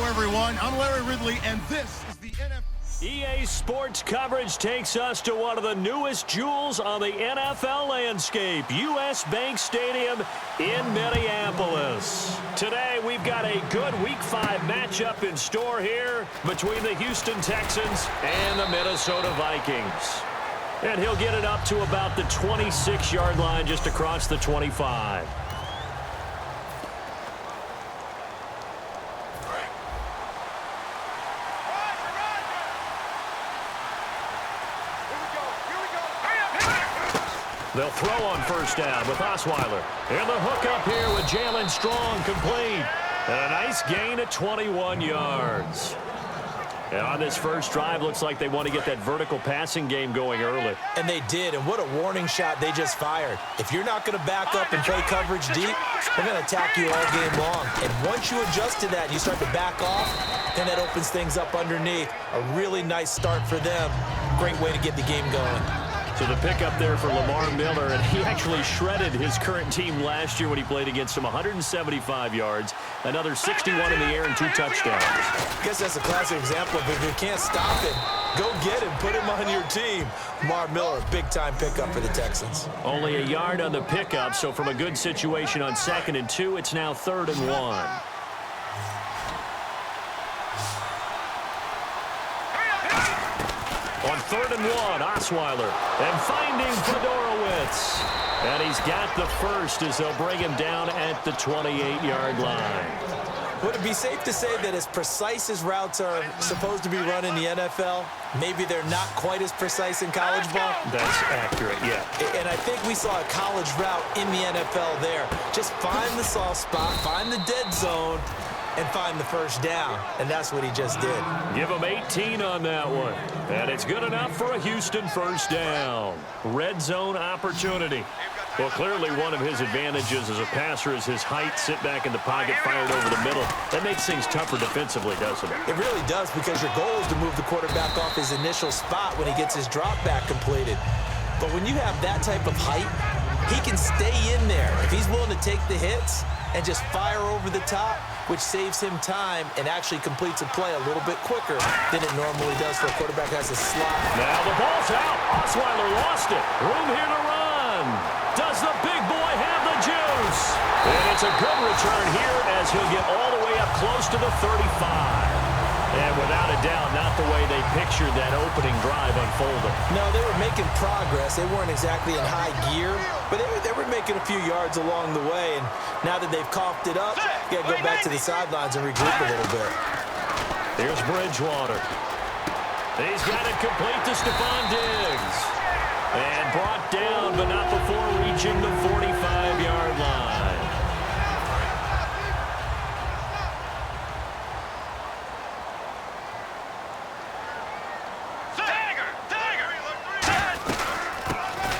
everyone. I'm Larry Ridley, and this is the NFL. EA Sports coverage takes us to one of the newest jewels on the NFL landscape, U.S. Bank Stadium in Minneapolis. Today, we've got a good Week 5 matchup in store here between the Houston Texans and the Minnesota Vikings. And he'll get it up to about the 26-yard line just across the 25. They'll throw on first down with Osweiler. And the hook up here with Jalen Strong complete. And a nice gain at 21 yards. And on this first drive, looks like they want to get that vertical passing game going early. And they did, and what a warning shot they just fired. If you're not going to back up and play coverage deep, they're going to attack you all game long. And once you adjust to that and you start to back off, then that opens things up underneath. A really nice start for them. Great way to get the game going. So the pickup there for Lamar Miller, and he actually shredded his current team last year when he played against them. 175 yards, another 61 in the air, and 2 touchdowns. I guess that's a classic example of if you can't stop it, go get him, put him on your team. Lamar Miller, big-time pickup for the Texans. Only a yard on the pickup, so from a good situation on 2nd and 2, it's now 3rd and 1. On 3rd and 1, Osweiler, and finding Fedorowicz. And he's got the first as they'll bring him down at the 28-yard line. Would it be safe to say that as precise as routes are supposed to be run in the NFL, maybe they're not quite as precise in college ball? That's accurate, yeah. And I think we saw a college route in the NFL there. Just find the soft spot, find the dead zone, and find the first down, and that's what he just did. Give him 18 on that one, and it's good enough for a Houston first down. Red zone opportunity. Well, clearly one of his advantages as a passer is his height, sit back in the pocket, fired over the middle. That makes things tougher defensively, doesn't it? It really does, because your goal is to move the quarterback off his initial spot when he gets his drop back completed. But when you have that type of height, he can stay in there. If he's willing to take the hits and just fire over the top, which saves him time and actually completes a play a little bit quicker than it normally does for a quarterback who has a slot. Now the ball's out. Osweiler lost it. Room here to run. Does the big boy have the juice? And it's a good return here as he'll get all the way up close to the 35. And without a doubt, not the way they pictured that opening drive unfolding. No, they were making progress. They weren't exactly in high gear, but they were making a few yards along the way. And now that they've coughed it up, you got to go back to the sidelines and regroup a little bit. Here's Bridgewater. He's got it complete to Stephon Diggs. And brought down, but not before reaching the 45-yard line.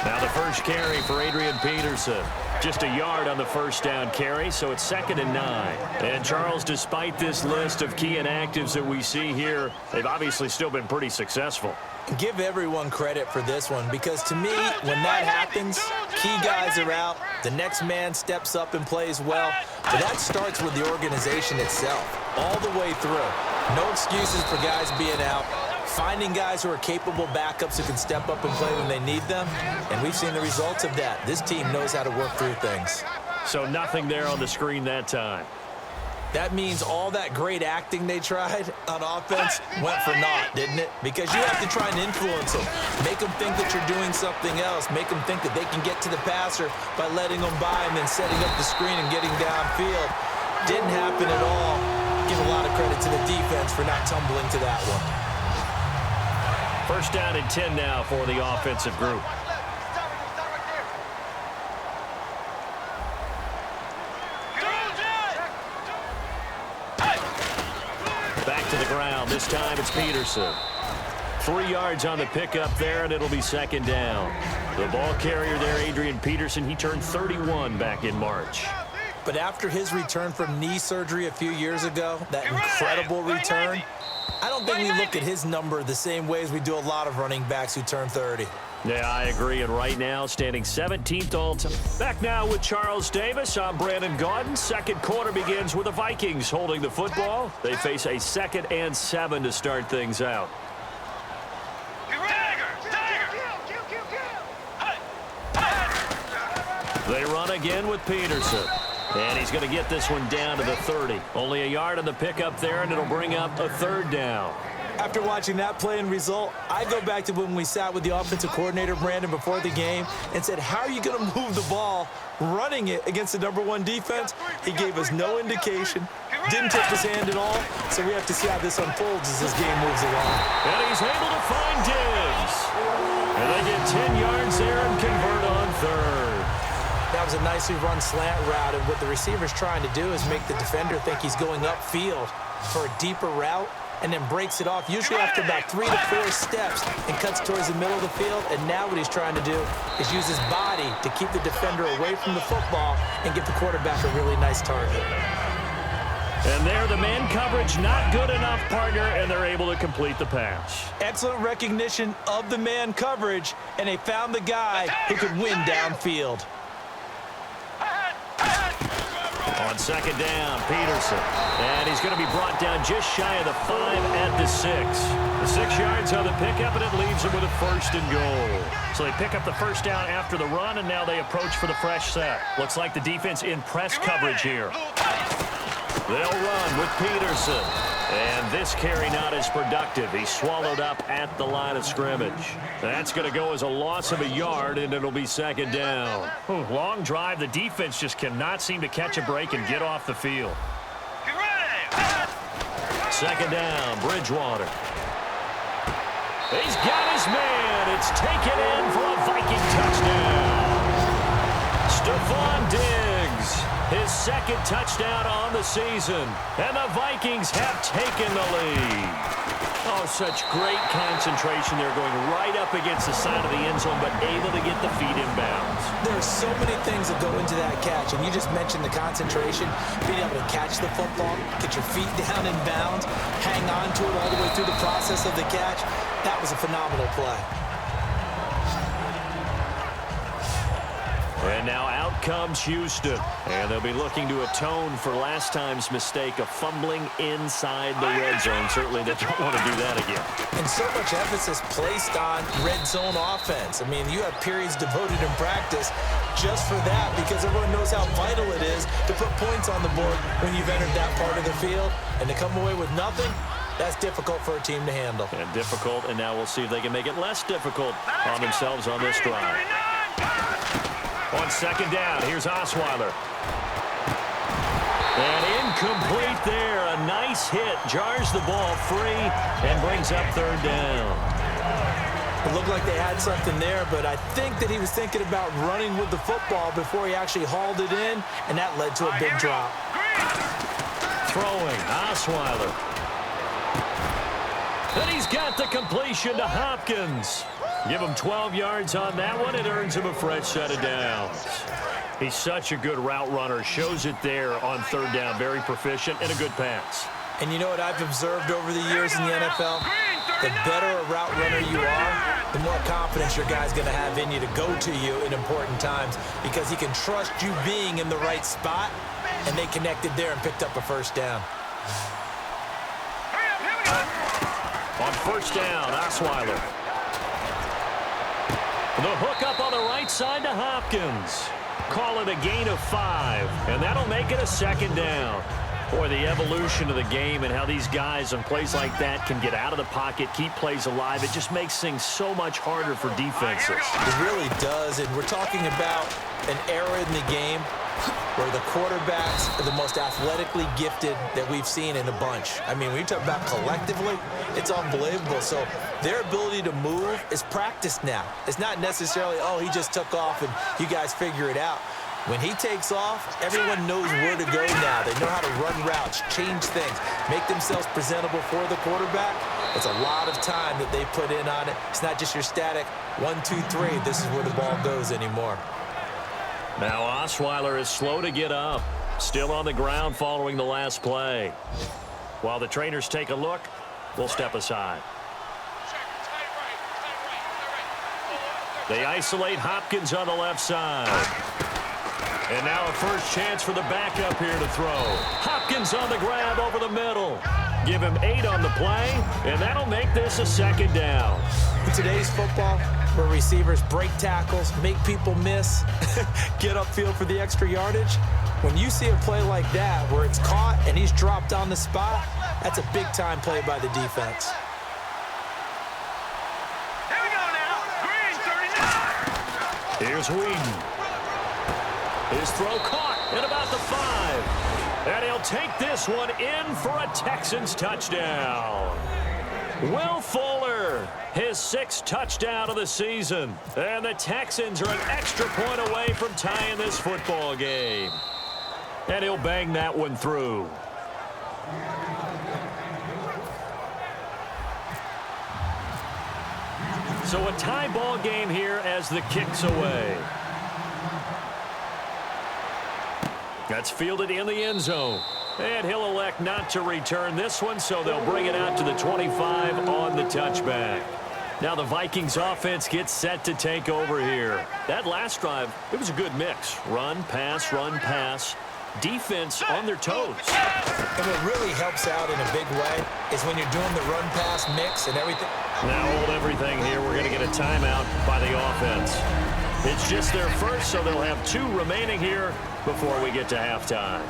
Now the first carry for Adrian Peterson. Just a yard on the first down carry, so it's 2nd and 9. And Charles, despite this list of key inactives that we see here, they've obviously still been pretty successful. Give everyone credit for this one, because to me, when that happens, key guys are out, the next man steps up and plays well, but that starts with the organization itself, all the way through. No excuses for guys being out, finding guys who are capable backups who can step up and play when they need them, and we've seen the results of that. This team knows how to work through things. So nothing there on the screen that time. That means all that great acting they tried on offense went for naught, didn't it? Because you have to try and influence them. Make them think that you're doing something else. Make them think that they can get to the passer by letting them by and then setting up the screen and getting downfield. Didn't happen at all. Give a lot of credit to the defense for not tumbling to that one. First down and 10 now for the offensive group. Back to the ground. This time it's Peterson. 3 yards on the pickup there, and it'll be 2nd down. The ball carrier there, Adrian Peterson, he turned 31 back in March. But after his return from knee surgery a few years ago, that incredible return, I don't think we look at his number the same way as we do a lot of running backs who turn 30. Yeah, I agree. And right now, standing 17th all time. Back now with Charles Davis. I'm Brandon Gaudin. Second quarter begins with the Vikings holding the football. They face a 2nd and 7 to start things out. They run again with Peterson. And he's going to get this one down to the 30. Only a yard on the pickup there, and it'll bring up a 3rd down. After watching that play and result, I go back to when we sat with the offensive coordinator, Brandon, before the game and said, how are you going to move the ball running it against the #1 defense? He gave us no indication, didn't tip his hand at all, so we have to see how this unfolds as this game moves along. And he's able to find Diggs. And they get 10 yards there and convert on 3rd. That was a nicely run slant route, and what the receiver's trying to do is make the defender think he's going upfield for a deeper route, and then breaks it off, usually after about 3 to 4 steps, and cuts towards the middle of the field. And now what he's trying to do is use his body to keep the defender away from the football and give the quarterback a really nice target. And there, the man coverage not good enough, partner, and they're able to complete the pass. Excellent recognition of the man coverage, and they found the guy who could win downfield. On 2nd down, Peterson. And he's going to be brought down just shy of the 5 at the 6. The 6 yards on the pickup, and it leaves them with a 1st and goal. So they pick up the 1st down after the run, and now they approach for the fresh set. Looks like the defense in press coverage here. They'll run with Peterson. And this carry not as productive. He's swallowed up at the line of scrimmage. That's going to go as a loss of a yard, and it'll be 2nd down. Long drive. The defense just cannot seem to catch a break and get off the field. 2nd down, Bridgewater. He's got his man. It's taken in for a Viking touchdown. Stephon Diggs. His 2nd touchdown on the season. And the Vikings have taken the lead. Oh, such great concentration. They're going right up against the side of the end zone, but able to get the feet in bounds. There's so many things that go into that catch, and you just mentioned the concentration, being able to catch the football, get your feet down in bounds, hang on to it all the way through the process of the catch. That was a phenomenal play. And now out comes Houston. And they'll be looking to atone for last time's mistake of fumbling inside the red zone. Certainly they don't want to do that again. And so much emphasis placed on red zone offense. I mean, you have periods devoted in practice just for that, because everyone knows how vital it is to put points on the board when you've entered that part of the field. And to come away with nothing, that's difficult for a team to handle. And difficult, and now we'll see if they can make it less difficult on themselves on this drive. On 2nd down, here's Osweiler. And incomplete there. A nice hit. Jars the ball free and brings up 3rd down. It looked like they had something there, but I think that he was thinking about running with the football before he actually hauled it in, and that led to a big drop. Throwing, Osweiler. And he's got the completion to Hopkins. Give him 12 yards on that one. It earns him a fresh set of downs. He's such a good route runner. Shows it there on 3rd down. Very proficient and a good pass. And you know what I've observed over the years in the NFL? The better a route runner you are, the more confidence your guy's going to have in you to go to you in important times, because he can trust you being in the right spot, and they connected there and picked up a 1st down. On 1st down, Osweiler. The hook up on the right side to Hopkins. Call it a gain of 5, and that'll make it a 2nd down. Boy, the evolution of the game and how these guys on plays like that can get out of the pocket, keep plays alive, it just makes things so much harder for defenses. It really does, and we're talking about an era in the game where the quarterbacks are the most athletically gifted that we've seen in a bunch. I mean, when you talk about collectively, it's unbelievable. So their ability to move is practiced now. It's not necessarily, oh, he just took off and you guys figure it out. When he takes off, everyone knows where to go now. They know how to run routes, change things, make themselves presentable for the quarterback. It's a lot of time that they put in on it. It's not just your static 1, 2, 3, this is where the ball goes anymore. Now Osweiler is slow to get up. Still on the ground following the last play. While the trainers take a look, we'll step aside. They isolate Hopkins on the left side. And now a first chance for the backup here to throw. Hopkins on the grab over the middle. Give him 8 on the play, and that'll make this a second down. In today's football, where receivers break tackles, make people miss, get upfield for the extra yardage, when you see a play like that where it's caught and he's dropped on the spot, that's a big-time play by the defense. Here we go now. Green 39. Here's Whedon. His throw caught at about the 5. And he'll take this one in for a Texans touchdown. Will Fuller, his 6th touchdown of the season. And the Texans are an extra point away from tying this football game. And he'll bang that one through. So a tie ball game here as the kick's away. That's fielded in the end zone. And he'll elect not to return this one, so they'll bring it out to the 25 on the touchback. Now the Vikings offense gets set to take over here. That last drive, it was a good mix. Run, pass, defense on their toes. And what really helps out in a big way is when you're doing the run-pass mix and everything. Now hold everything here. We're going to get a timeout by the offense. It's just their first, so they'll have 2 remaining here before we get to halftime.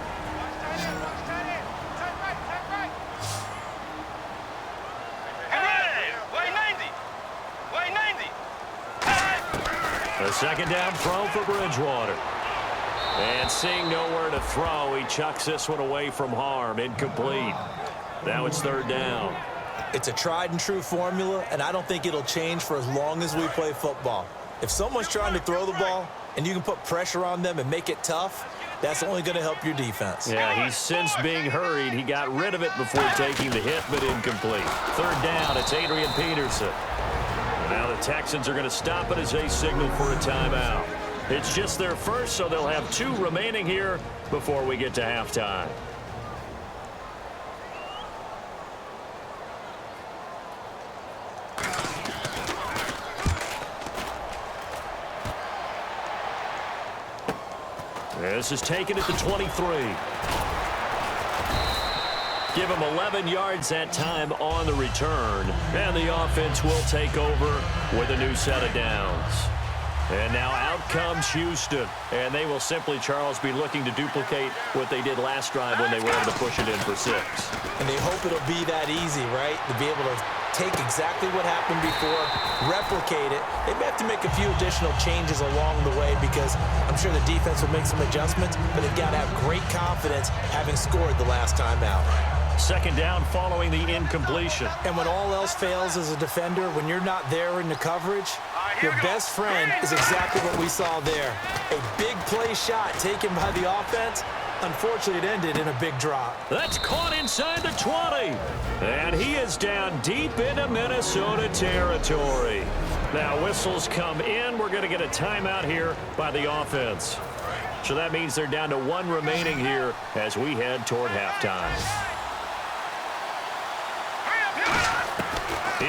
A second down throw for Bridgewater. And seeing nowhere to throw, he chucks this one away from harm. Incomplete. Now it's 3rd down. It's a tried-and-true formula, and I don't think it'll change for as long as we play football. If someone's trying to throw the ball and you can put pressure on them and make it tough, that's only going to help your defense. Yeah, he's since being hurried. He got rid of it before taking the hit, but incomplete. 3rd down, it's Adrian Peterson. Now the Texans are going to stop it as they signal for a timeout. It's just their first, so they'll have 2 remaining here before we get to halftime. This is taken at the 23. Give him 11 yards that time on the return. And the offense will take over with a new set of downs. And now out comes Houston. And they will simply, Charles, be looking to duplicate what they did last drive when they were able to push it in for 6. And they hope it'll be that easy, right? To be able to take exactly what happened before, replicate it. They may have to make a few additional changes along the way because I'm sure the defense will make some adjustments, but they've got to have great confidence having scored the last time out. 2nd down following the incompletion. And when all else fails as a defender, when you're not there in the coverage, your best friend is exactly what we saw there. A big play shot taken by the offense. Unfortunately, it ended in a big drop. That's caught inside the 20. And he is down deep into Minnesota territory. Now whistles come in. We're going to get a timeout here by the offense. So that means they're down to 1 remaining here as we head toward halftime.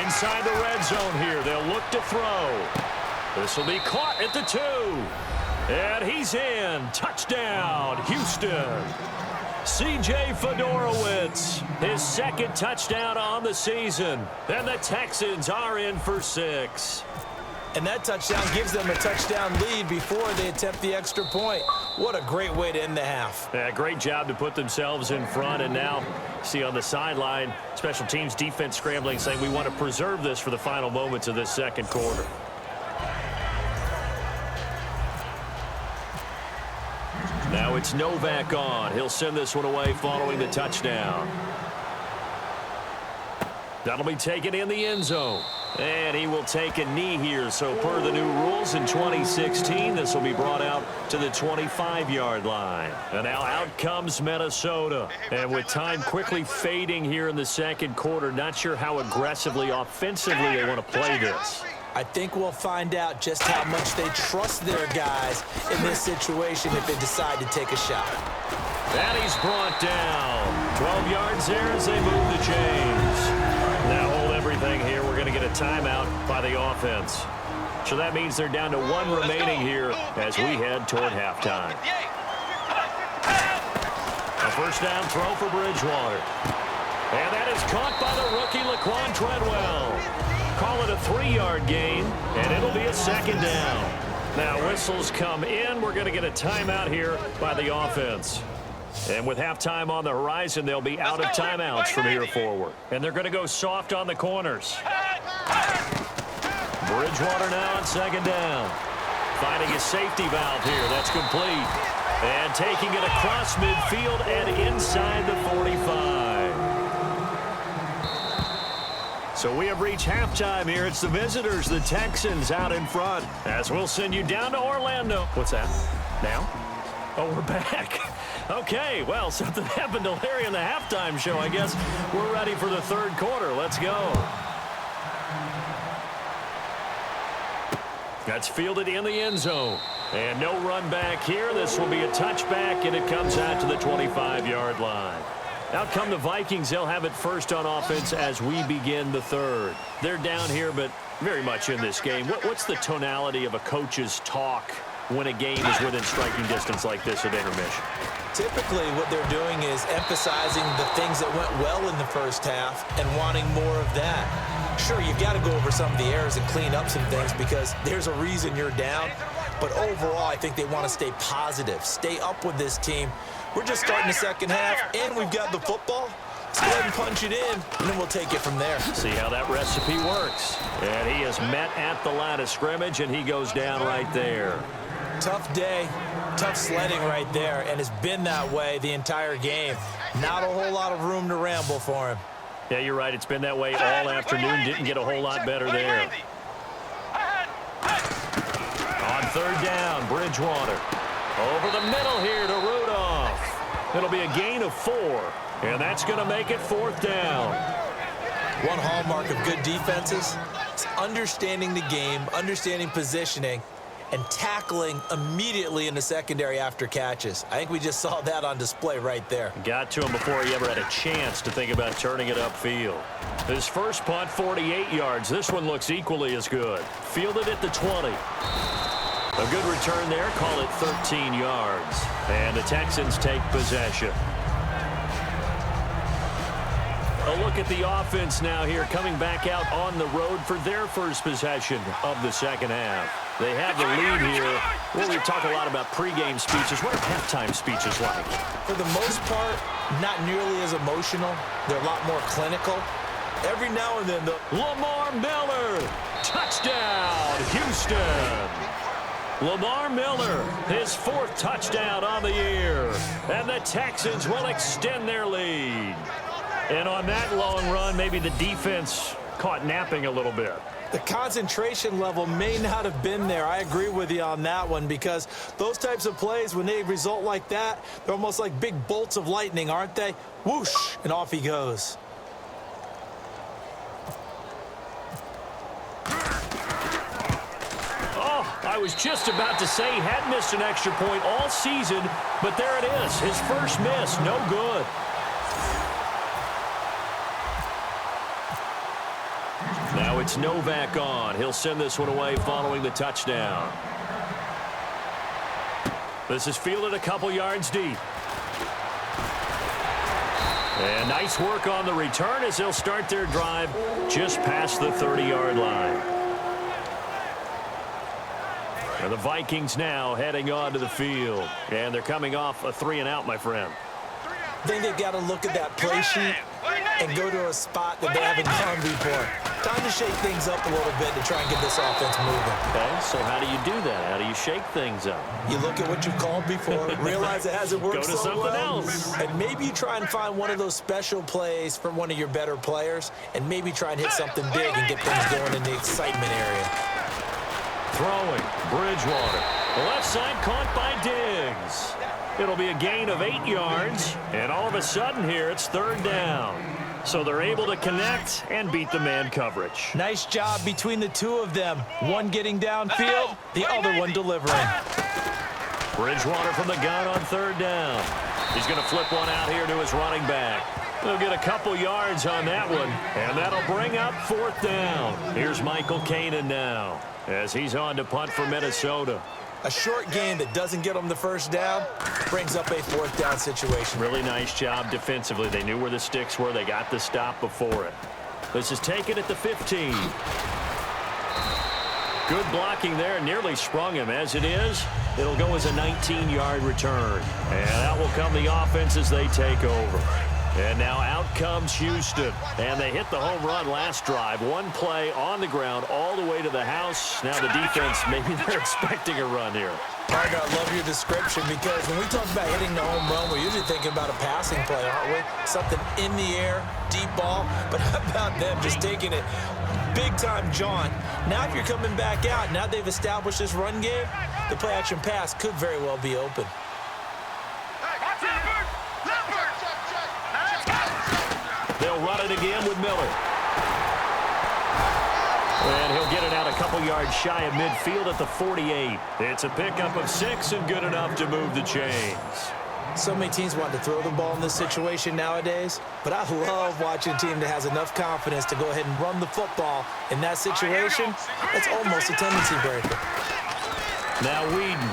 Inside the red zone here. They'll look to throw. This will be caught at the 2. And he's in. Touchdown, Houston. C.J. Fedorowicz, his 2nd touchdown on the season. And the Texans are in for 6. And that touchdown gives them a touchdown lead before they attempt the extra point. What a great way to end the half. Yeah, great job to put themselves in front. And now, see on the sideline, special teams defense scrambling, saying we want to preserve this for the final moments of this 2nd quarter. Now it's Novak on. He'll send this one away following the touchdown. That'll be taken in the end zone. And he will take a knee here. So per the new rules in 2016, this will be brought out to the 25-yard line. And now out comes Minnesota. And with time quickly fading here in the 2nd quarter, not sure how aggressively, offensively they want to play this. I think we'll find out just how much they trust their guys in this situation if they decide to take a shot. And he's brought down. 12 yards there as they move the chains. Now hold everything here. We're going going to get a timeout by the offense. So that means they're down to one remaining here as we head toward halftime. A first down throw for Bridgewater. And that is caught by the rookie Laquan Treadwell. Call it a 3-yard gain, and it'll be a second down. Now whistles come in. We're going to get a timeout here by the offense. And with halftime on the horizon, they'll be out of timeouts from here forward. And they're going to go soft on the corners. Bridgewater now on second down. Finding his safety valve here. That's complete. And taking it across midfield and inside the 45. So we have reached halftime here. It's the visitors, the Texans, out in front. As we'll send you down to Orlando. What's that? Now? Oh, we're back. Okay, well, something happened to Larry in the halftime show. I guess we're ready for the third quarter. Let's go. That's fielded in the end zone. And no run back here. This will be a touchback, and it comes out to the 25-yard line. Out come the Vikings. They'll have it first on offense as we begin the third. They're down here, but very much in this game. What's the tonality of a coach's talk when a game is within striking distance like this at intermission? Typically, what they're doing is emphasizing the things that went well in the first half and wanting more of that. Sure, you've got to go over some of the errors and clean up some things because there's a reason you're down. But overall, I think they want to stay positive, stay up with this team. We're just starting the second half, and we've got the football. Let's go ahead and punch it in, and then we'll take it from there. See how that recipe works. And he is met at the line of scrimmage, and he goes down right there. Tough day, tough sledding right there, and it's been that way the entire game. Not a whole lot of room to ramble for him. Yeah, you're right. It's been that way all afternoon. Didn't get a whole lot better there. On third down, Bridgewater. Over the middle here to Rudolph. It'll be a gain of 4, and that's going to make it fourth down. One hallmark of good defenses is understanding the game, understanding positioning, and tackling immediately in the secondary after catches. I think we just saw that on display right there. Got to him before he ever had a chance to think about turning it upfield. His first punt, 48 yards. This one looks equally as good. Fielded at the 20. A good return there. Call it 13 yards. And the Texans take possession. A look at the offense now here, coming back out on the road for their first possession of the second half. They have the lead here. Well, we talk a lot about pregame speeches. What are halftime speeches like? For the most part, not nearly as emotional. They're a lot more clinical. Every now and then, Lamar Miller, touchdown, Houston. Lamar Miller, his 4th touchdown on the year. And the Texans will extend their lead. And on that long run, maybe the defense caught napping a little bit. The concentration level may not have been there. I agree with you on that one because those types of plays, when they result like that, they're almost like big bolts of lightning, aren't they? Whoosh, and off he goes. Oh, I was just about to say he had missed an extra point all season, but there it is. His first miss, no good. Now it's Novak on. He'll send this one away following the touchdown. This is fielded a couple yards deep. And nice work on the return as they'll start their drive just past the 30-yard line. And the Vikings now heading onto the field. And they're coming off a 3-and-out, my friend. I think they've got to look at that play sheet and go to a spot that they haven't gone before. Time to shake things up a little bit to try and get this offense moving. Okay, so how do you do that? How do you shake things up? You look at what you've called before, realize it hasn't worked Go to so something well, else. and maybe you try and find one of those special plays from one of your better players, and maybe try and hit something big and get things going in the excitement area. Throwing, Bridgewater. The left side caught by Diggs. It'll be a gain of 8 yards, and all of a sudden here it's third down. So they're able to connect and beat the man coverage. Nice job between the two of them. One getting downfield, the other one delivering. Bridgewater from the gun on third down. He's going to flip one out here to his running back. He'll get a couple yards on that one, and that'll bring up 4th down. Here's Michael Kanan now as he's on to punt for Minnesota. A short game that doesn't get them the first down brings up a 4th down situation. Really nice job defensively. They knew where the sticks were. They got the stop before it. This is taken at the 15. Good blocking there. Nearly sprung him. As it is, it'll go as a 19-yard return. And out will come the offense as they take over. And now out comes Houston. And they hit the home run last drive. One play on the ground all the way to the house. Now the defense, maybe they're expecting a run here. Parker, I love your description because when we talk about hitting the home run, we're usually thinking about a passing play, aren't we? Something in the air, deep ball. But how about them just taking it big-time jaunt? Now if you're coming back out, now they've established this run game, the play-action pass could very well be open. They'll run it again with Miller. And he'll get it out a couple yards shy of midfield at the 48. It's a pickup of 6 and good enough to move the chains. So many teams want to throw the ball in this situation nowadays, but I love watching a team that has enough confidence to go ahead and run the football in that situation. That's almost a tendency breaker. Now Whedon.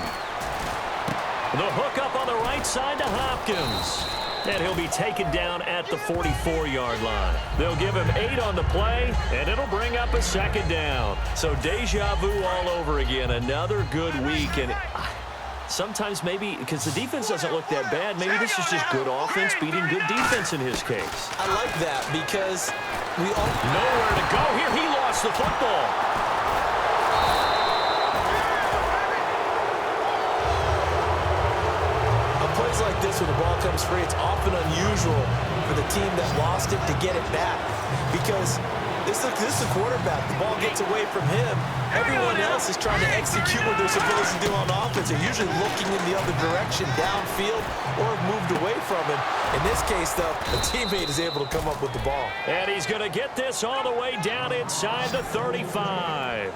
The hook up on the right side to Hopkins. And he'll be taken down at the 44-yard line. They'll give him 8 on the play, and it'll bring up a 2nd down. So deja vu all over again. Another good week. And sometimes maybe, because the defense doesn't look that bad, maybe this is just good offense beating good defense in his case. I like that because we all... Nowhere to go here. He lost the football. Plays like this when the ball comes free, it's often unusual for the team that lost it to get it back because this is the quarterback. The ball gets away from him. Everyone else is trying to execute what they're supposed to do on offense. They're usually looking in the other direction, downfield, or moved away from him. In this case, though, the teammate is able to come up with the ball. And he's going to get this all the way down inside the 35.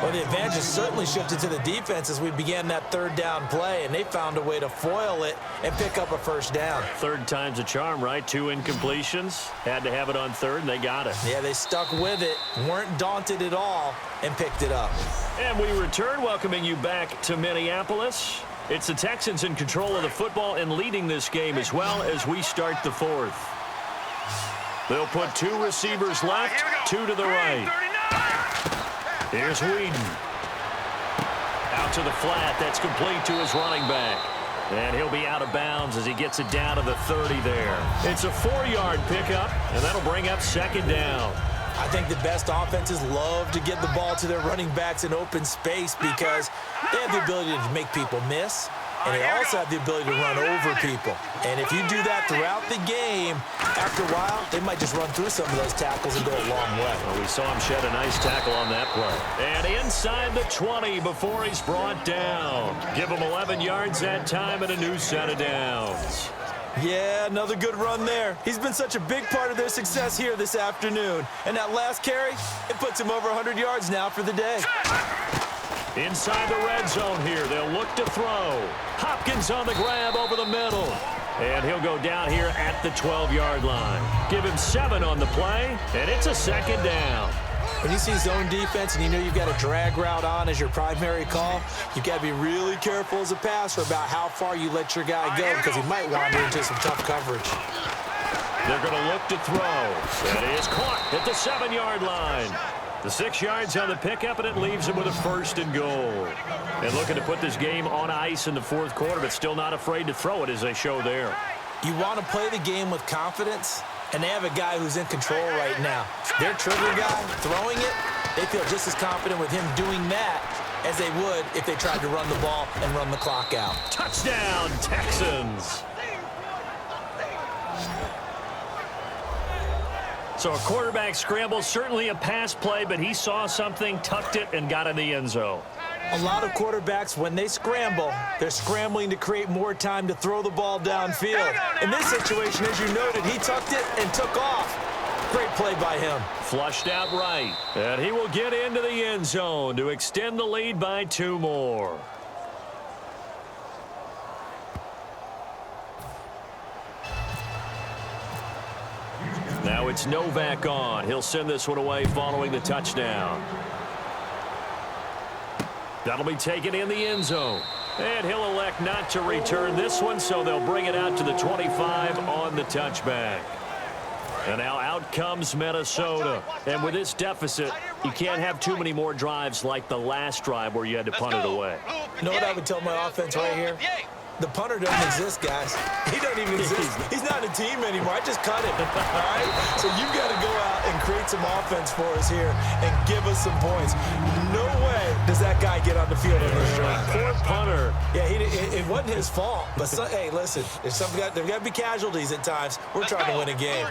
Well, the advantage has certainly shifted to the defense as we began that 3rd down play, and they found a way to foil it and pick up a 1st down. 3rd time's a charm, right? 2 incompletions. Had to have it on 3rd, and they got it. Yeah, they stuck with it, weren't daunted at all, and picked it up. And we return, welcoming you back to Minneapolis. It's the Texans in control of the football and leading this game as well as we start the 4th. They'll put 2 receivers left, 2 to the right. Here's Whedon. Out to the flat. That's complete to his running back. And he'll be out of bounds as he gets it down to the 30 there. It's a 4-yard pickup, and that'll bring up 2nd down. I think the best offenses love to get the ball to their running backs in open space because they have the ability to make people miss, and they also have the ability to run over people. And if you do that throughout the game, after a while, they might just run through some of those tackles and go a long way. Well, we saw him shed a nice tackle on that play. And inside the 20 before he's brought down. Give him 11 yards that time and a new set of downs. Yeah, another good run there. He's been such a big part of their success here this afternoon. And that last carry, it puts him over 100 yards now for the day. Inside the red zone here, they'll look to throw. Hopkins on the grab over the middle. And he'll go down here at the 12-yard line. Give him 7 on the play, and it's a 2nd down. When you see zone defense and you know you've got a drag route on as your primary call, you've got to be really careful as a passer about how far you let your guy go because he might wander into some tough coverage. They're going to look to throw. That is caught at the 7-yard line. The 6 yards on the pickup, and it leaves him with a 1st and goal. And looking to put this game on ice in the 4th quarter, but still not afraid to throw it as they show there. You want to play the game with confidence, and they have a guy who's in control right now. Their trigger guy, throwing it, they feel just as confident with him doing that as they would if they tried to run the ball and run the clock out. Touchdown, Texans. So a quarterback scramble, certainly a pass play, but he saw something, tucked it, and got in the end zone. A lot of quarterbacks, when they scramble, they're scrambling to create more time to throw the ball downfield. In this situation, as you noted, he tucked it and took off. Great play by him. Flushed out right. And he will get into the end zone to extend the lead by 2 more. Now it's Novak on. He'll send this one away following the touchdown. That'll be taken in the end zone. And he'll elect not to return this one, so they'll bring it out to the 25 on the touchback. And now out comes Minnesota. And with this deficit, you can't have too many more drives like the last drive where you had to punt it away. You know what I would tell my offense right here? The punter doesn't exist, guys. He doesn't even exist. He's not a team anymore. I just cut him. All right? So you've got to go out and create some offense for us here and give us some points. No way does that guy get on the field in this drive. Poor punter. Yeah, it wasn't his fault. But, hey, listen, there's got to be casualties at times. We're trying to win a game.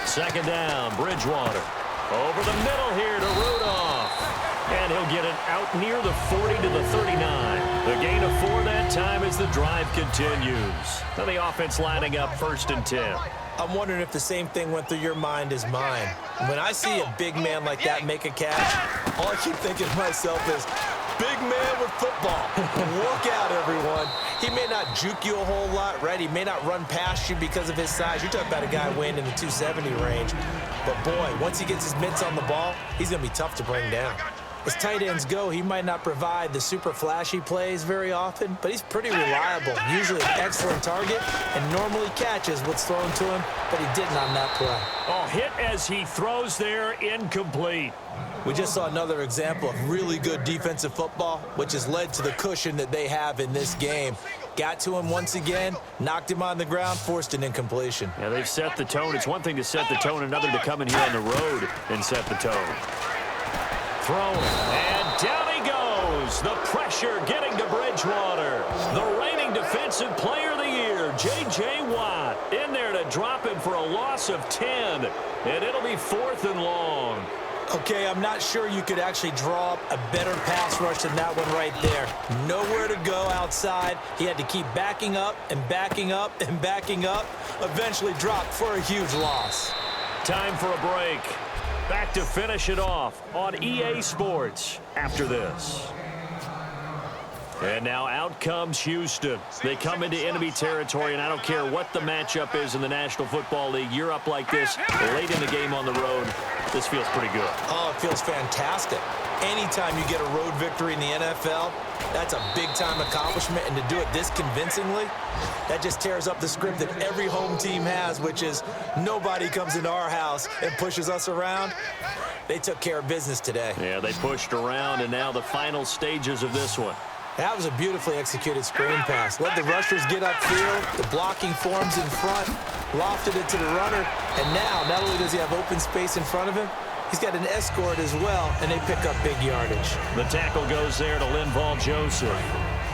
Second down, Bridgewater. Over the middle here to Rudolph. And he'll get it out near the 40 to the 39. The gain of 4 that time as the drive continues. Now the offense lining up 1st and 10. I'm wondering if the same thing went through your mind as mine. When I see a big man like that make a catch, all I keep thinking to myself is, big man with football. Look out, everyone. He may not juke you a whole lot, right? He may not run past you because of his size. You're talking about a guy weighing in the 270 range. But, boy, once he gets his mitts on the ball, he's going to be tough to bring down. As tight ends go, he might not provide the super flashy plays very often, but he's pretty reliable, usually an excellent target, and normally catches what's thrown to him, but he didn't on that play. Oh, hit as he throws there, incomplete. We just saw another example of really good defensive football, which has led to the cushion that they have in this game. Got to him once again, knocked him on the ground, forced an incompletion. Yeah, they've set the tone. It's one thing to set the tone, another to come in here on the road and set the tone. Throwing, and down he goes. The pressure getting to Bridgewater. The reigning defensive player of the year, J.J. Watt, in there to drop him for a loss of 10. And it'll be 4th and long. Okay, I'm not sure you could actually draw up a better pass rush than that one right there. Nowhere to go outside. He had to keep backing up and backing up and backing up. Eventually dropped for a huge loss. Time for a break. Back to finish it off on EA Sports after this. And now out comes Houston. They come into enemy territory, and I don't care what the matchup is in the National Football League. You're up like this late in the game on the road. This feels pretty good. Oh, it feels fantastic. Anytime you get a road victory in the NFL, that's a big-time accomplishment, and to do it this convincingly, that just tears up the script that every home team has, which is nobody comes into our house and pushes us around. They took care of business today. Yeah, they pushed around, and now the final stages of this one. That was a beautifully executed screen pass. Let the rushers get upfield. The blocking forms in front. Lofted it to the runner. And now, not only does he have open space in front of him, he's got an escort as well, and they pick up big yardage. The tackle goes there to Linval Joseph.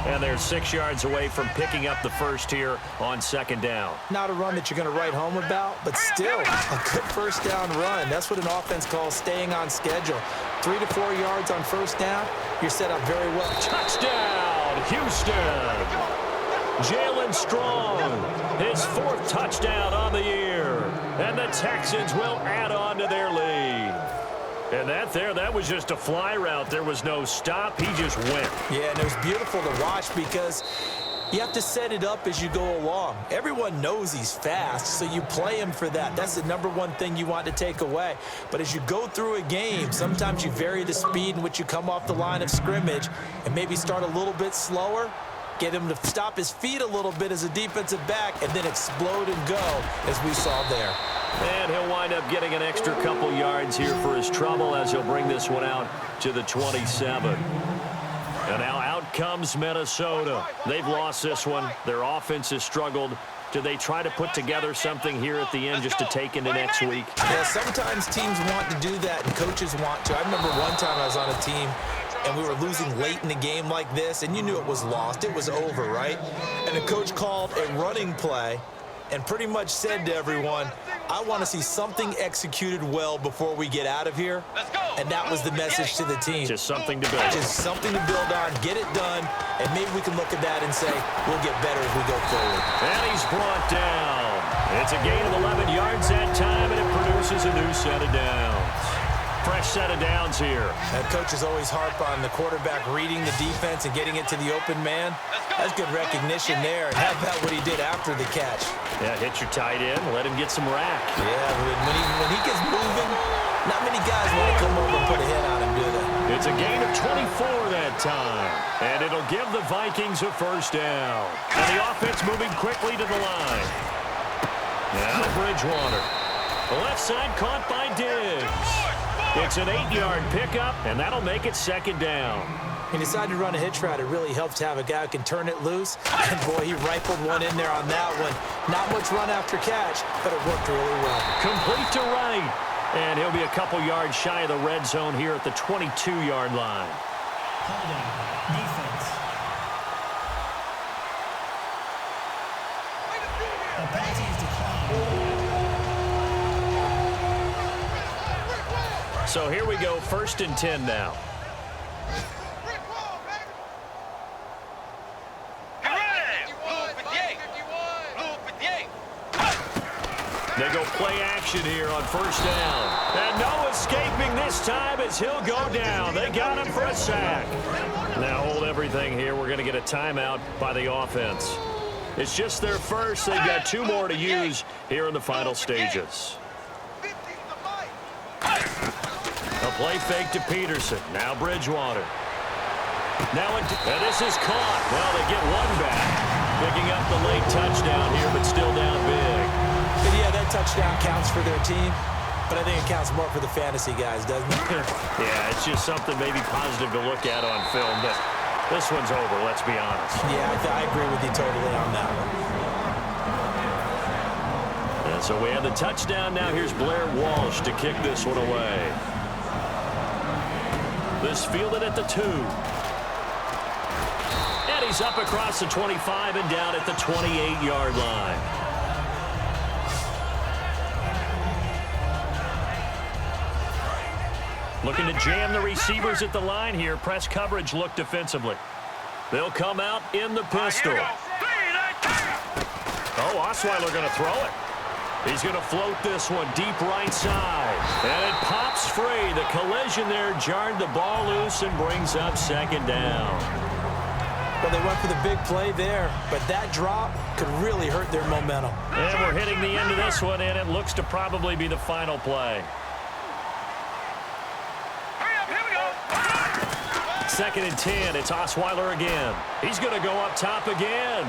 And they're 6 yards away from picking up the first here on 2nd down. Not a run that you're going to write home about, but still a good first down run. That's what an offense calls staying on schedule. 3 to 4 yards on first down, you're set up very well. Touchdown, Houston. Jalen Strong, his 4th touchdown on the year. And the Texans will add on to their lead. And that was just a fly route. There was no stop. He just went. Yeah, and it was beautiful to watch because you have to set it up as you go along. Everyone knows he's fast, so you play him for that. That's the #1 thing you want to take away. But as you go through a game, sometimes you vary the speed in which you come off the line of scrimmage and maybe start a little bit slower, get him to stop his feet a little bit as a defensive back, and then explode and go, as we saw there. And he'll wind up getting an extra couple yards here for his trouble as he'll bring this one out to the 27. And now out comes Minnesota. They've lost this one. Their offense has struggled. Do they try to put together something here at the end just to take into next week? Yeah, sometimes teams want to do that and coaches want to. I remember one time I was on a team and we were losing late in the game like this, and you knew it was lost. It was over, right? And the coach called a running play and pretty much said to everyone, I want to see something executed well before we get out of here. And that was the message to the team. Just something to build. Just something to build on, get it done, and maybe we can look at that and say, we'll get better as we go forward. And he's brought down. It's a gain of 11 yards that time, and it produces a new set of downs. fresh set of downs here. That coach is always harp on the quarterback reading the defense and getting it to the open man. That's good recognition there. And how about what he did after the catch? Yeah, hit your tight end, let him get some rack. Yeah, when he gets moving, not many guys want to come over and put a hit on him, do they? It's a gain of 24 that time. And it'll give the Vikings a first down. And the offense moving quickly to the line. Now Bridgewater. The left side caught by Diggs. It's an 8-yard pickup, and that'll make it second down. He decided to run a hitch route. It really helps to have a guy who can turn it loose. And, boy, he rifled one in there on that one. Not much run after catch, but it worked really well. Complete to right. And he'll be a couple yards shy of the red zone here at the 22-yard line. Holding. Defense. The penalty is declined. So here we go, 1st and 10 now. They go play action here on first down. And no escaping this time as he'll go down. They got him for a sack. Now hold everything here. We're going to get a timeout by the offense. It's just their first. They've got 2 more to use here in the final stages. A play fake to Peterson. Now Bridgewater. Now and this is caught. Well, they get one back. Picking up the late touchdown here, but still down big. But yeah, that touchdown counts for their team, but I think it counts more for the fantasy guys, doesn't it? Yeah, it's just something maybe positive to look at on film, but this one's over, let's be honest. Yeah, I agree with you totally on that one. And so we have the touchdown. Now here's Blair Walsh to kick this one away. This fielded at the 2. And he's up across the 25 and down at the 28-yard line. Looking to jam the receivers at the line here. Press coverage look defensively. They'll come out in the pistol. Oh, Osweiler going to throw it. He's going to float this one deep right side. And it pops free. The collision there jarred the ball loose and brings up second down. Well, they went for the big play there, but that drop could really hurt their momentum. And we're hitting the end of this one, and it looks to probably be the final play. 2nd and 10. It's Osweiler again. He's going to go up top again.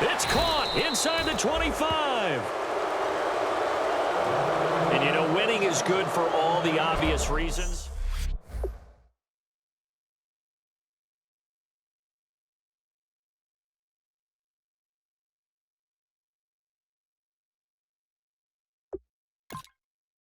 It's caught inside the 25. And, you know, winning is good for all the obvious reasons.